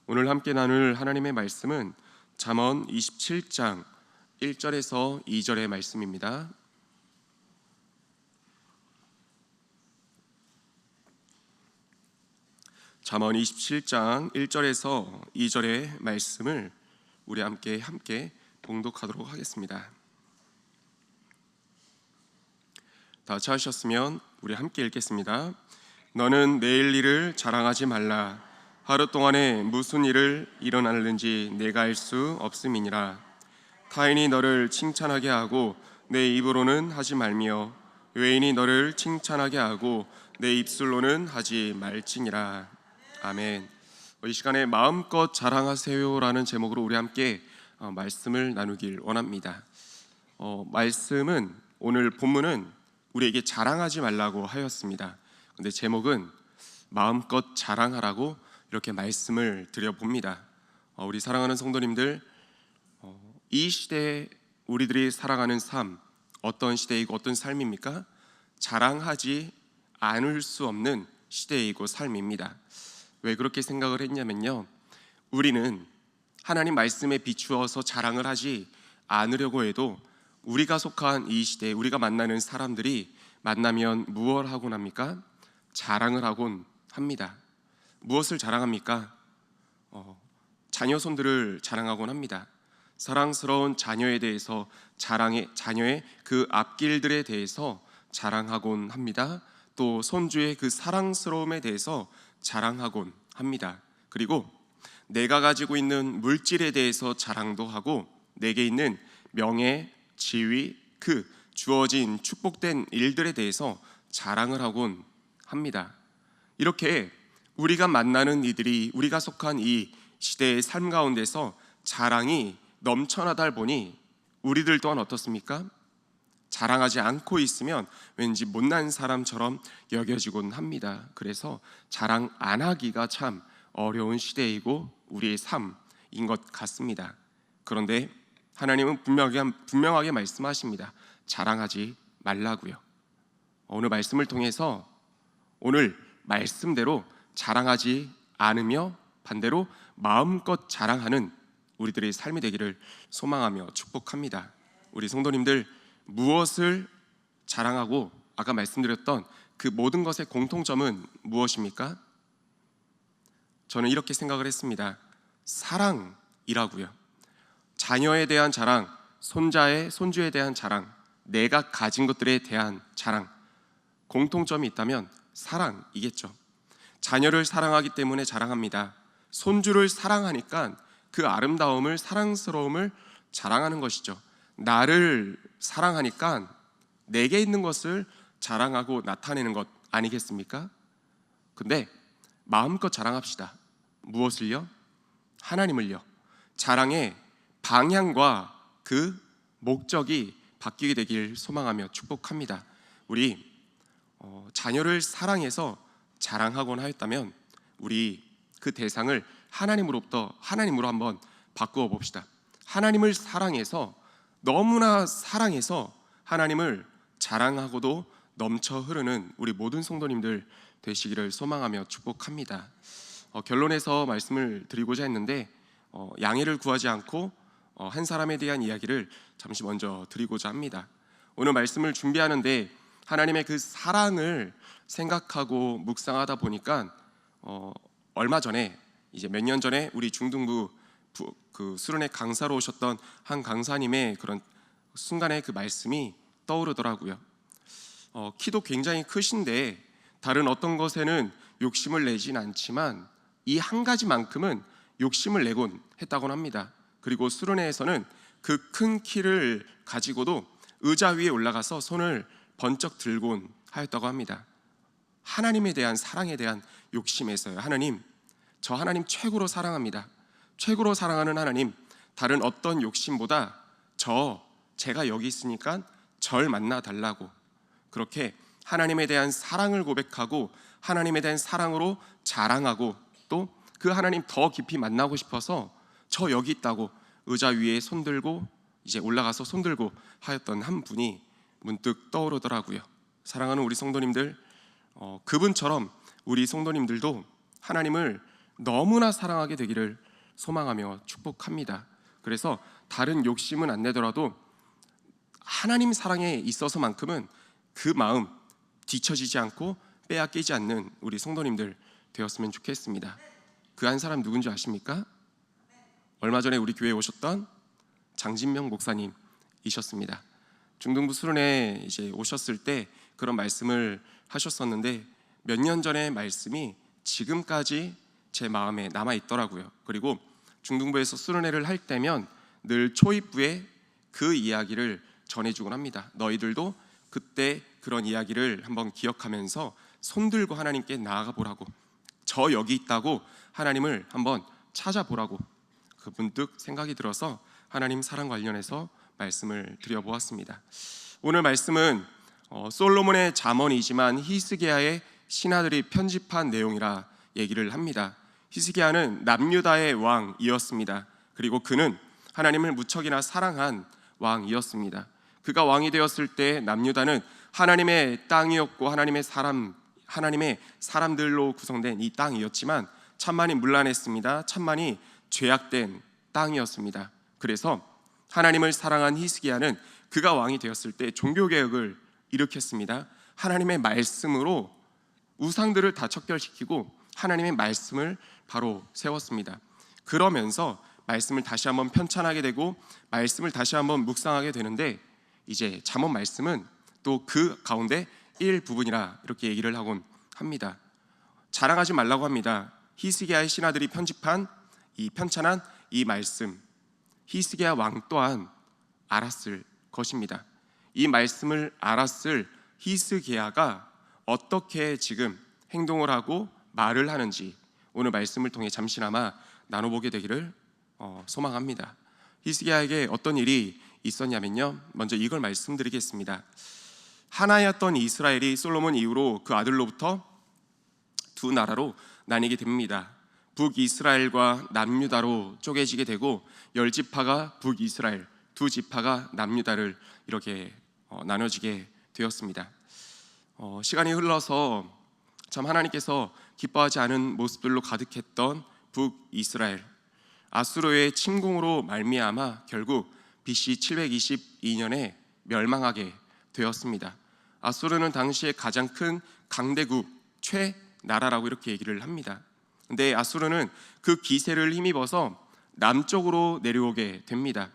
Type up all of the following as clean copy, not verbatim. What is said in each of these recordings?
오늘 함께 나눌 하나님의 말씀은 잠언 27장 1절에서 2절의 말씀입니다. 잠언 27장 1절에서 2절의 말씀을 우리 함께 봉독하도록 하겠습니다. 다 찾으셨으면 우리 함께 읽겠습니다. 너는 내일 일을 자랑하지 말라. 하루 동안에 무슨 일을 일어나는지 내가 알 수 없음이니라. 타인이 너를 칭찬하게 하고 내 입으로는 하지 말며 외인이 너를 칭찬하게 하고 내 입술로는 하지 말지니라. 아멘. 이 시간에 마음껏 자랑하세요라는 제목으로 우리 함께 말씀을 나누길 원합니다. 말씀은 오늘 본문은 우리에게 자랑하지 말라고 하였습니다. 근데 제목은 마음껏 자랑하라고 이렇게 말씀을 드려봅니다. 우리 사랑하는 성도님들, 이 시대에 우리들이 살아가는 삶, 어떤 시대이고 어떤 삶입니까? 자랑하지 않을 수 없는 시대이고 삶입니다. 왜 그렇게 생각을 했냐면요, 우리는 하나님 말씀에 비추어서 자랑을 하지 않으려고 해도 우리가 속한 이 시대에 우리가 만나는 사람들이 만나면 무엇을 하곤 합니까? 자랑을 하곤 합니다. 무엇을 자랑합니까? 자녀손들을 자랑하곤 합니다. 사랑스러운 자녀에 대해서 자녀의 그 앞길들에 대해서 자랑하곤 합니다. 또 손주의 그 사랑스러움에 대해서 자랑하곤 합니다. 그리고 내가 가지고 있는 물질에 대해서 자랑도 하고 내게 있는 명예, 지위, 그 주어진 축복된 일들에 대해서 자랑을 하곤 합니다. 이렇게 우리가 만나는 이들이 우리가 속한 이 시대의 삶 가운데서 자랑이 넘쳐나다 보니 우리들 또한 어떻습니까? 자랑하지 않고 있으면 왠지 못난 사람처럼 여겨지곤 합니다. 그래서 자랑 안 하기가 참 어려운 시대이고 우리의 삶인 것 같습니다. 그런데 하나님은 분명하게 말씀하십니다. 자랑하지 말라고요. 오늘 말씀을 통해서 오늘 말씀대로 자랑하지 않으며 반대로 마음껏 자랑하는 우리들의 삶이 되기를 소망하며 축복합니다. 우리 성도님들, 무엇을 자랑하고 아까 말씀드렸던 그 모든 것의 공통점은 무엇입니까? 저는 이렇게 생각을 했습니다. 사랑이라고요. 자녀에 대한 자랑, 손주에 대한 자랑, 내가 가진 것들에 대한 자랑, 공통점이 있다면 사랑이겠죠. 자녀를 사랑하기 때문에 자랑합니다. 손주를 사랑하니까 그 아름다움을, 사랑스러움을 자랑하는 것이죠. 나를 사랑하니까 내게 있는 것을 자랑하고 나타내는 것 아니겠습니까? 근데 마음껏 자랑합시다. 무엇을요? 하나님을요. 자랑의 방향과 그 목적이 바뀌게 되길 소망하며 축복합니다. 우리 자녀를 사랑해서 자랑하곤 하였다면 우리 그 대상을 하나님으로 한번 바꾸어 봅시다. 하나님을 사랑해서, 너무나 사랑해서 하나님을 자랑하고도 넘쳐 흐르는 우리 모든 성도님들 되시기를 소망하며 축복합니다. 결론에서 말씀을 드리고자 했는데 양해를 구하지 않고 한 사람에 대한 이야기를 잠시 먼저 드리고자 합니다. 오늘 말씀을 준비하는데 하나님의 그 사랑을 생각하고 묵상하다 보니까 얼마 전에, 이제 몇 년 전에 우리 중등부 그 수련회 강사로 오셨던 한 강사님의 그런 순간의 그 말씀이 떠오르더라고요. 키도 굉장히 크신데 다른 어떤 것에는 욕심을 내진 않지만 이 한 가지만큼은 욕심을 내곤 했다곤 합니다. 그리고 수련회에서는 그 큰 키를 가지고도 의자 위에 올라가서 손을 번쩍 들곤 하였다고 합니다. 하나님에 대한 사랑에 대한 욕심에서요. 저 하나님 최고로 사랑합니다. 최고로 사랑하는 하나님, 다른 어떤 욕심보다 제가 여기 있으니까 절 만나 달라고, 그렇게 하나님에 대한 사랑을 고백하고 하나님에 대한 사랑으로 자랑하고 또 그 하나님 더 깊이 만나고 싶어서 저 여기 있다고 의자 위에 손들고 이제 올라가서 손들고 하였던 한 분이 문득 떠오르더라고요. 사랑하는 우리 성도님들, 그분처럼 우리 성도님들도 하나님을 너무나 사랑하게 되기를 소망하며 축복합니다. 그래서 다른 욕심은 안 내더라도 하나님 사랑에 있어서만큼은 그 마음 뒤처지지 않고 빼앗기지 않는 우리 성도님들 되었으면 좋겠습니다. 그 한 사람 누군지 아십니까? 얼마 전에 우리 교회에 오셨던 장진명 목사님이셨습니다. 중등부 수련회 이제 오셨을 때 그런 말씀을 하셨었는데 몇 년 전의 말씀이 지금까지 제 마음에 남아 있더라고요. 그리고 중등부에서 수련회를 할 때면 늘 초입부에 그 이야기를 전해주곤 합니다. 너희들도 그때 그런 이야기를 한번 기억하면서 손들고 하나님께 나아가 보라고, 저 여기 있다고 하나님을 한번 찾아보라고 그 문득 생각이 들어서 하나님 사랑 관련해서 말씀을 드려보았습니다. 오늘 말씀은 솔로몬의 잠언이지만 히스기야의 신하들이 편집한 내용이라 얘기를 합니다. 히스기야는 남유다의 왕이었습니다. 그리고 그는 하나님을 무척이나 사랑한 왕이었습니다. 그가 왕이 되었을 때 남유다는 하나님의 땅이었고 하나님의 사람들로 구성된 이 땅이었지만 천만이 문란했습니다. 천만이 죄악된 땅이었습니다. 그래서 하나님을 사랑한 히스기야는 그가 왕이 되었을 때 종교개혁을 일으켰습니다. 하나님의 말씀으로 우상들을 다 척결시키고 하나님의 말씀을 바로 세웠습니다. 그러면서 말씀을 다시 한번 편찬하게 되고 말씀을 다시 한번 묵상하게 되는데 이제 잠언 말씀은 또 그 가운데 일부분이라 이렇게 얘기를 하곤 합니다. 자랑하지 말라고 합니다. 히스기야의 신하들이 편찬한 이 말씀, 히스기야 왕 또한 알았을 것입니다. 이 말씀을 알았을 히스기야가 어떻게 지금 행동을 하고 말을 하는지 오늘 말씀을 통해 잠시나마 나눠보게 되기를 소망합니다. 히스기야에게 어떤 일이 있었냐면요, 먼저 이걸 말씀드리겠습니다. 하나였던 이스라엘이 솔로몬 이후로 그 아들로부터 두 나라로 나뉘게 됩니다. 북이스라엘과 남유다로 쪼개지게 되고 10지파가 북이스라엘, 2지파가 남유다를 이렇게 나눠지게 되었습니다. 시간이 흘러서 참 하나님께서 기뻐하지 않은 모습들로 가득했던 북이스라엘, 아수르의 침공으로 말미암아 결국 BC 722년에 멸망하게 되었습니다. 아수르는 당시에 가장 큰 강대국 최나라라고 이렇게 얘기를 합니다. 근데 아수르는 그 기세를 힘입어서 남쪽으로 내려오게 됩니다.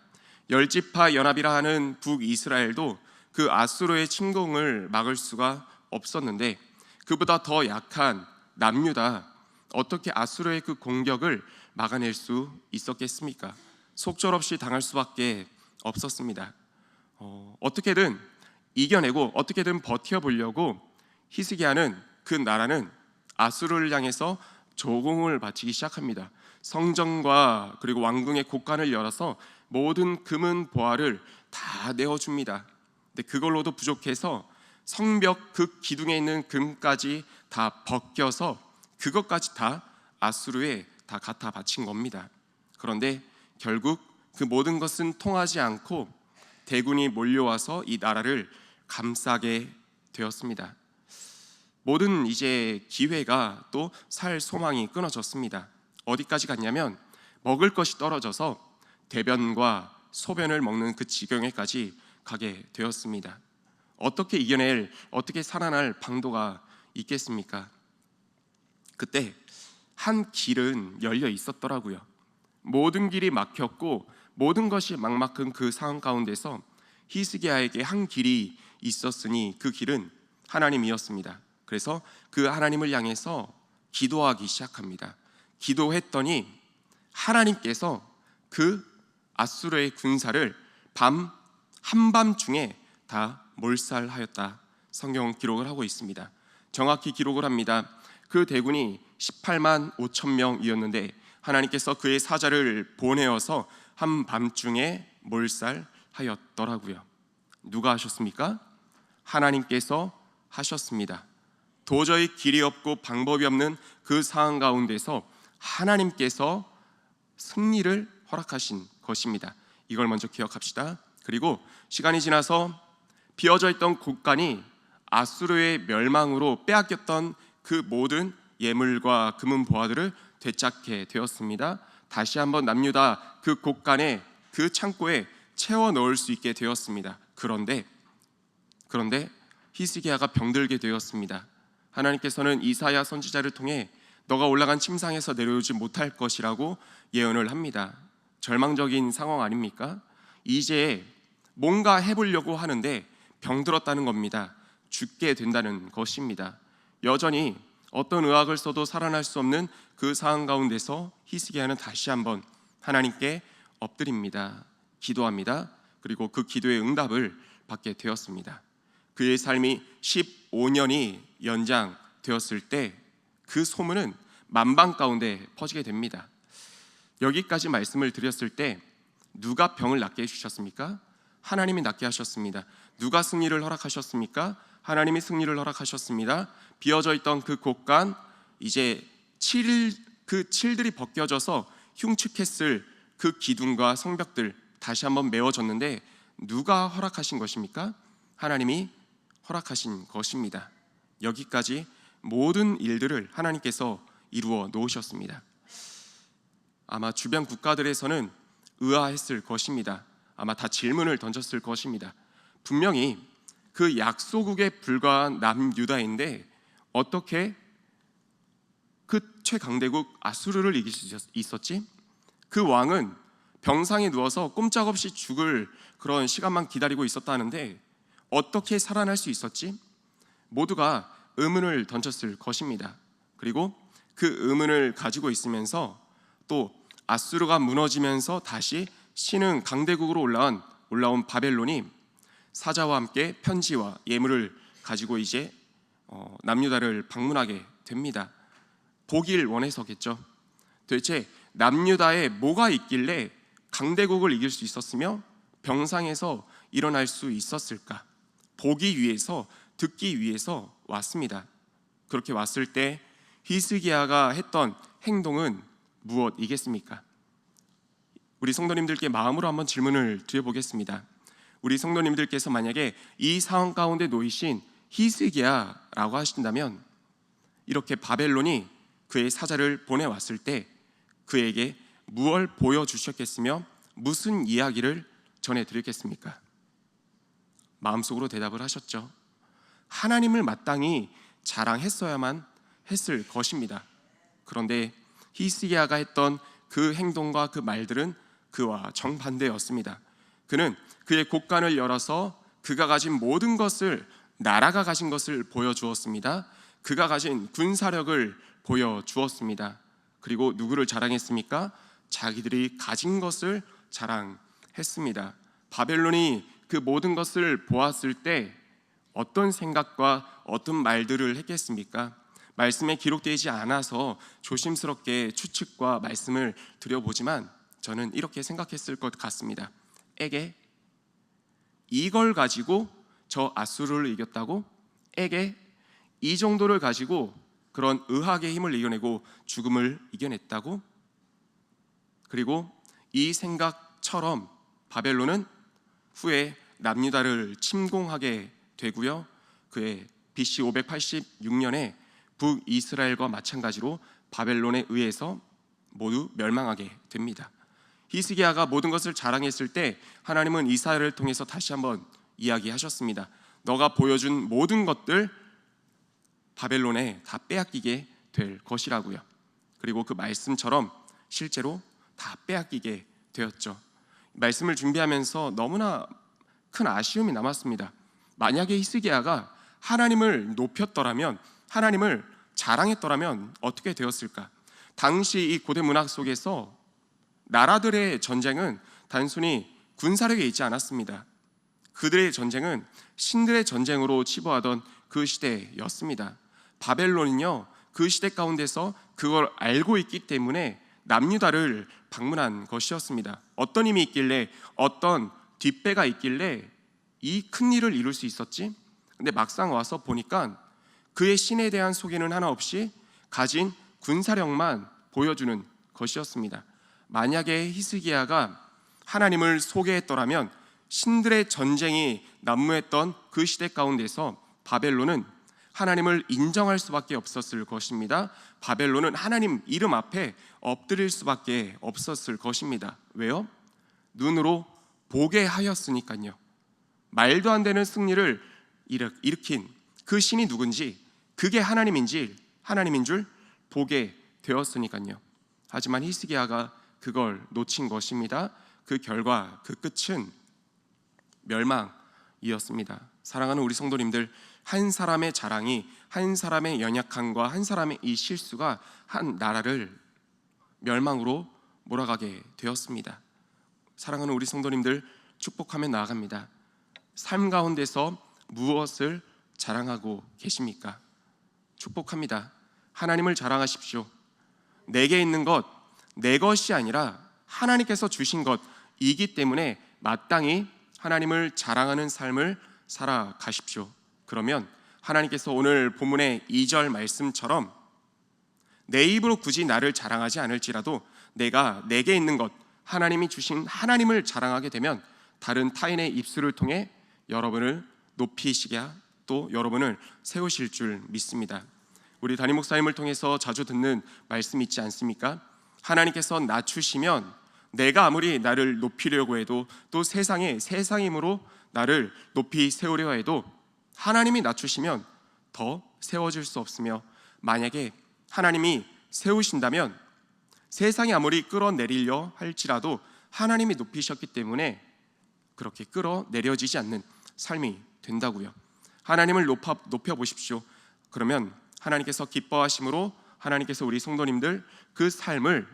10지파 연합이라 하는 북이스라엘도 그 아수르의 침공을 막을 수가 없었는데 그보다 더 약한 남유다, 어떻게 아수르의 그 공격을 막아낼 수 있었겠습니까? 속절없이 당할 수밖에 없었습니다. 어떻게든 이겨내고 어떻게든 버텨보려고 히스기야는 그 나라는 아수르를 향해서 조공을 바치기 시작합니다. 성전과 그리고 왕궁의 곳간을 열어서 모든 금은 보화를 다 내어줍니다. 근데 그걸로도 부족해서 성벽 그 기둥에 있는 금까지 다 벗겨서 그것까지 다 아수르에 다 갖다 바친 겁니다. 그런데 결국 그 모든 것은 통하지 않고 대군이 몰려와서 이 나라를 감싸게 되었습니다. 모든 이제 기회가 또 살 소망이 끊어졌습니다. 어디까지 갔냐면 먹을 것이 떨어져서 대변과 소변을 먹는 그 지경에까지 가게 되었습니다. 어떻게 살아날 방도가 있겠습니까? 그때 한 길은 열려 있었더라고요. 모든 길이 막혔고 모든 것이 막막한 그 상황 가운데서 히스기야에게 한 길이 있었으니 그 길은 하나님이었습니다. 그래서 그 하나님을 향해서 기도하기 시작합니다. 기도했더니 하나님께서 그 아수르의 군사를 한밤중에 다 몰살하였다. 성경은 기록을 하고 있습니다. 정확히 기록을 합니다. 그 대군이 18만 5천 명이었는데 하나님께서 그의 사자를 보내어서 한밤중에 몰살하였더라고요. 누가 하셨습니까? 하나님께서 하셨습니다. 도저히 길이 없고 방법이 없는 그 상황 가운데서 하나님께서 승리를 허락하신 것입니다. 이걸 먼저 기억합시다. 그리고 시간이 지나서 비어져 있던 곳간이 아수르의 멸망으로 빼앗겼던 그 모든 예물과 금은 보화들을 되찾게 되었습니다. 다시 한번 남유다 그 곳간에 그 창고에 채워 넣을 수 있게 되었습니다. 그런데 히스기야가 병들게 되었습니다. 하나님께서는 이사야 선지자를 통해 너가 올라간 침상에서 내려오지 못할 것이라고 예언을 합니다. 절망적인 상황 아닙니까? 이제 뭔가 해보려고 하는데 병들었다는 겁니다. 죽게 된다는 것입니다. 여전히 어떤 의학을 써도 살아날 수 없는 그 상황 가운데서 히스기야는 다시 한번 하나님께 엎드립니다. 기도합니다. 그리고 그 기도의 응답을 받게 되었습니다. 그의 삶이 15년이 연장되었을 때 그 소문은 만방 가운데 퍼지게 됩니다. 여기까지 말씀을 드렸을 때 누가 병을 낫게 해주셨습니까? 하나님이 낫게 하셨습니다. 누가 승리를 허락하셨습니까? 하나님이 승리를 허락하셨습니다. 비어져 있던 그 곳간, 이제 그 칠들이 벗겨져서 흉측했을 그 기둥과 성벽들 다시 한번 메워졌는데 누가 허락하신 것입니까? 하나님이 허락하신 것입니다. 여기까지 모든 일들을 하나님께서 이루어 놓으셨습니다. 아마 주변 국가들에서는 의아했을 것입니다. 아마 다 질문을 던졌을 것입니다. 분명히 그 약소국에 불과한 남유다인데 어떻게 그 최강대국 아수르를 이길 수 있었지? 그 왕은 병상에 누워서 꼼짝없이 죽을 그런 시간만 기다리고 있었다는데 어떻게 살아날 수 있었지? 모두가 의문을 던졌을 것입니다. 그리고 그 의문을 가지고 있으면서 또 아수르가 무너지면서 다시 신흥 강대국으로 올라온 바벨론이 사자와 함께 편지와 예물을 가지고 이제 남유다를 방문하게 됩니다. 보길 원해서겠죠. 도대체 남유다에 뭐가 있길래 강대국을 이길 수 있었으며 병상에서 일어날 수 있었을까? 보기 위해서, 듣기 위해서 왔습니다. 그렇게 왔을 때 히스기야가 했던 행동은 무엇이겠습니까? 우리 성도님들께 마음으로 한번 질문을 드려보겠습니다. 우리 성도님들께서 만약에 이 상황 가운데 놓이신 히스기야라고 하신다면 이렇게 바벨론이 그의 사자를 보내왔을 때 그에게 무엇을 보여주셨겠으며 무슨 이야기를 전해드렸겠습니까? 마음속으로 대답을 하셨죠. 하나님을 마땅히 자랑했어야만 했을 것입니다. 그런데 히스기야가 했던 그 행동과 그 말들은 그와 정반대였습니다. 그는 그의 곳간을 열어서 그가 가진 모든 것을, 나라가 가진 것을 보여주었습니다. 그가 가진 군사력을 보여주었습니다. 그리고 누구를 자랑했습니까? 자기들이 가진 것을 자랑했습니다. 바벨론이 그 모든 것을 보았을 때 어떤 생각과 어떤 말들을 했겠습니까? 말씀에 기록되지 않아서 조심스럽게 추측과 말씀을 드려보지만 저는 이렇게 생각했을 것 같습니다. 에게 이걸 가지고 저 아수르를 이겼다고? 에게 이 정도를 가지고 그런 의학의 힘을 이겨내고 죽음을 이겨냈다고? 그리고 이 생각처럼 바벨론은 후에 남유다를 침공하게 되고요. 그의 BC 586년에 북이스라엘과 마찬가지로 바벨론에 의해서 모두 멸망하게 됩니다. 히스기야가 모든 것을 자랑했을 때 하나님은 이사야를 통해서 다시 한번 이야기하셨습니다. 너가 보여준 모든 것들 바벨론에 다 빼앗기게 될 것이라고요. 그리고 그 말씀처럼 실제로 다 빼앗기게 되었죠. 말씀을 준비하면서 너무나 큰 아쉬움이 남았습니다. 만약에 히스기야가 하나님을 높였더라면, 하나님을 자랑했더라면 어떻게 되었을까? 당시 이 고대 문학 속에서 나라들의 전쟁은 단순히 군사력에 있지 않았습니다. 그들의 전쟁은 신들의 전쟁으로 치부하던 그 시대였습니다. 바벨론은요, 그 시대 가운데서 그걸 알고 있기 때문에 남유다를 방문한 것이었습니다. 어떤 힘이 있길래, 어떤 뒷배가 있길래 이 큰 일을 이룰 수 있었지? 근데 막상 와서 보니까 그의 신에 대한 소개는 하나 없이 가진 군사력만 보여주는 것이었습니다. 만약에 히스기야가 하나님을 소개했더라면 신들의 전쟁이 난무했던 그 시대 가운데서 바벨론은 하나님을 인정할 수밖에 없었을 것입니다. 바벨론은 하나님 이름 앞에 엎드릴 수밖에 없었을 것입니다. 왜요? 눈으로 보게 하였으니까요. 말도 안 되는 승리를 일으킨 그 신이 누군지, 그게 하나님인 줄 보게 되었으니까요. 하지만 히스기야가 그걸 놓친 것입니다. 그 결과, 그 끝은 멸망이었습니다. 사랑하는 우리 성도님들, 한 사람의 자랑이, 한 사람의 연약함과 한 사람의 이 실수가 한 나라를 멸망으로 몰아가게 되었습니다. 사랑하는 우리 성도님들, 축복하며 나아갑니다. 삶 가운데서 무엇을 자랑하고 계십니까? 축복합니다. 하나님을 자랑하십시오. 내게 있는 것, 내 것이 아니라 하나님께서 주신 것이기 때문에 마땅히 하나님을 자랑하는 삶을 살아가십시오. 그러면 하나님께서 오늘 본문의 2절 말씀처럼 내 입으로 굳이 나를 자랑하지 않을지라도 내가 내게 있는 것, 하나님이 주신 하나님을 자랑하게 되면 다른 타인의 입술을 통해 여러분을 높이시게, 또 여러분을 세우실 줄 믿습니다. 우리 담임 목사님을 통해서 자주 듣는 말씀 있지 않습니까? 하나님께서 낮추시면 내가 아무리 나를 높이려고 해도, 또 세상의 힘으로 나를 높이 세우려 해도 하나님이 낮추시면 더 세워질 수 없으며, 만약에 하나님이 세우신다면 세상이 아무리 끌어내리려 할지라도 하나님이 높이셨기 때문에 그렇게 끌어내려지지 않는 삶이 된다고요. 하나님을 높여보십시오. 그러면 하나님께서 기뻐하심으로 하나님께서 우리 성도님들 그 삶을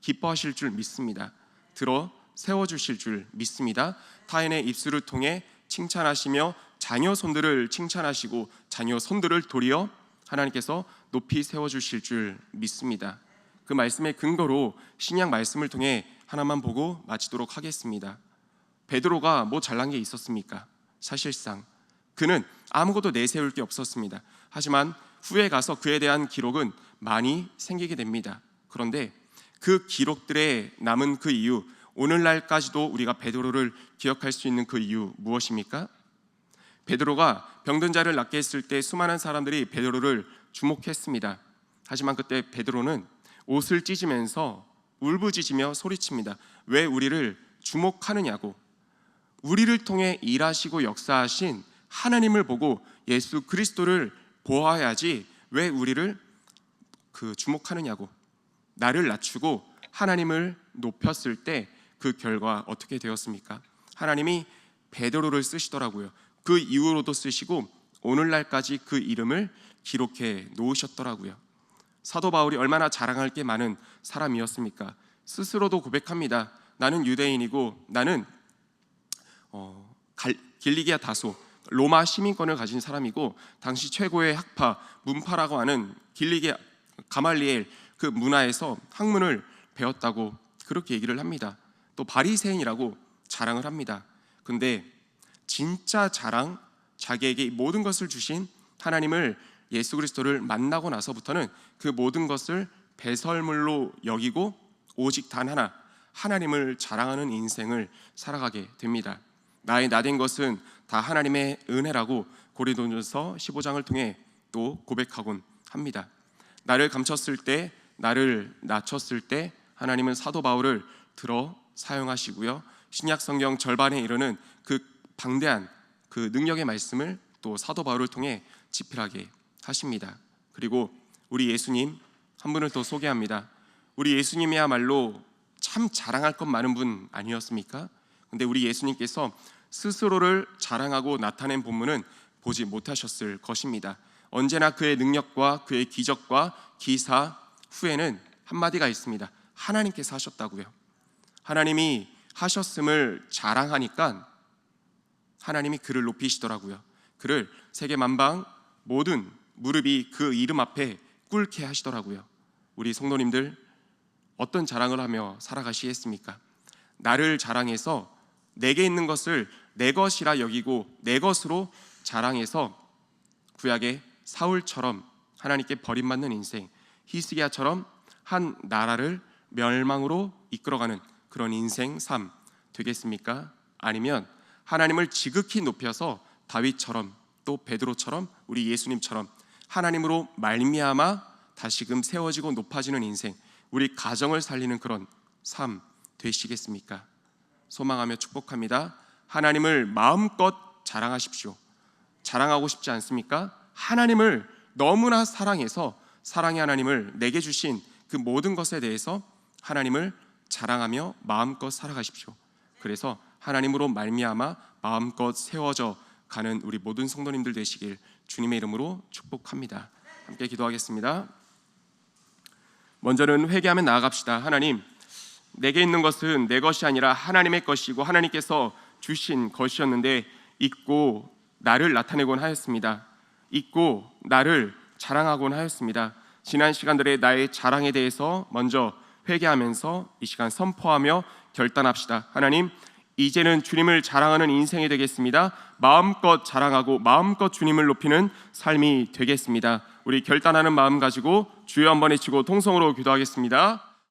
기뻐하실 줄 믿습니다. 들어 세워주실 줄 믿습니다. 타인의 입술을 통해 칭찬하시며 자녀 손들을 칭찬하시고 자녀 손들을 도리어 하나님께서 높이 세워주실 줄 믿습니다. 그 말씀의 근거로 신약 말씀을 통해 하나만 보고 마치도록 하겠습니다. 베드로가 뭐 잘난 게 있었습니까? 사실상 그는 아무것도 내세울 게 없었습니다. 하지만 후에 가서 그에 대한 기록은 많이 생기게 됩니다. 그런데 그 기록들에 남은 그 이유, 오늘날까지도 우리가 베드로를 기억할 수 있는 그 이유 무엇입니까? 베드로가 병든 자를 낫게 했을 때 수많은 사람들이 베드로를 주목했습니다. 하지만 그때 베드로는 옷을 찢으면서 울부짖으며 소리칩니다. 왜 우리를 주목하느냐고. 우리를 통해 일하시고 역사하신 하나님을 보고 예수 그리스도를 보아야지 왜 우리를 주목하느냐고. 나를 낮추고 하나님을 높였을 때 그 결과 어떻게 되었습니까? 하나님이 베드로를 쓰시더라고요. 그 이후로도 쓰시고 오늘날까지 그 이름을 기록해 놓으셨더라고요. 사도 바울이 얼마나 자랑할 게 많은 사람이었습니까? 스스로도 고백합니다. 나는 유대인이고 나는 길리기아 다소, 로마 시민권을 가진 사람이고 당시 최고의 학파, 문파라고 하는 길리기아 가말리엘 그 문화에서 학문을 배웠다고 그렇게 얘기를 합니다. 또 바리새인이라고 자랑을 합니다. 근데 진짜 자랑, 자기에게 모든 것을 주신 하나님을, 예수 그리스도를 만나고 나서부터는 그 모든 것을 배설물로 여기고 오직 단 하나, 하나님을 자랑하는 인생을 살아가게 됩니다. 나의 나된 것은 다 하나님의 은혜라고 고린도전서 15장을 통해 또 고백하곤 합니다. 나를 감췄을 때, 나를 낮췄을 때 하나님은 사도 바울을 들어 사용하시고요. 신약 성경 절반에 이르는 그 방대한 그 능력의 말씀을 또 사도 바울을 통해 집필하게 하십니다. 그리고 우리 예수님 한 분을 더 소개합니다. 우리 예수님이야말로 참 자랑할 것 많은 분 아니었습니까? 근데 우리 예수님께서 스스로를 자랑하고 나타낸 본문은 보지 못하셨을 것입니다. 언제나 그의 능력과 그의 기적과 기사 후에는 한마디가 있습니다. 하나님께서 하셨다고요. 하나님이 하셨음을 자랑하니까 하나님이 그를 높이시더라고요. 그를 세계 만방 모든 무릎이 그 이름 앞에 꿇게 하시더라고요. 우리 성도님들 어떤 자랑을 하며 살아가시겠습니까? 나를 자랑해서 내게 있는 것을 내 것이라 여기고 내 것으로 자랑해서 구약의 사울처럼 하나님께 버림받는 인생, 히스기야처럼 한 나라를 멸망으로 이끌어가는 그런 인생 삶 되겠습니까? 아니면 하나님을 지극히 높여서 다윗처럼 또 베드로처럼 우리 예수님처럼 하나님으로 말미암아 다시금 세워지고 높아지는 인생, 우리 가정을 살리는 그런 삶 되시겠습니까? 소망하며 축복합니다. 하나님을 마음껏 자랑하십시오. 자랑하고 싶지 않습니까? 하나님을 너무나 사랑해서 사랑의 하나님을 내게 주신 그 모든 것에 대해서 하나님을 자랑하며 마음껏 살아가십시오. 그래서 하나님으로 말미암아 마음껏 세워져 가는 우리 모든 성도님들 되시길 주님의 이름으로 축복합니다. 함께 기도하겠습니다. 먼저는 회개하며 나아갑시다. 하나님, 내게 있는 것은 내 것이 아니라 하나님의 것이고 하나님께서 주신 것이었는데 잊고 나를 나타내곤 하였습니다. 잊고 나를 자랑하곤 하였습니다. 지난 시간들의 나의 자랑에 대해서 먼저 회개하면서 이 시간 선포하며 결단합시다. 하나님, 이제는 주님을 자랑하는 인생이 되겠습니다. 마음껏 자랑하고 마음껏 주님을 높이는 삶이 되겠습니다. 우리 결단하는 마음 가지고 주여 한번 외치고 통성으로 기도하겠습니다.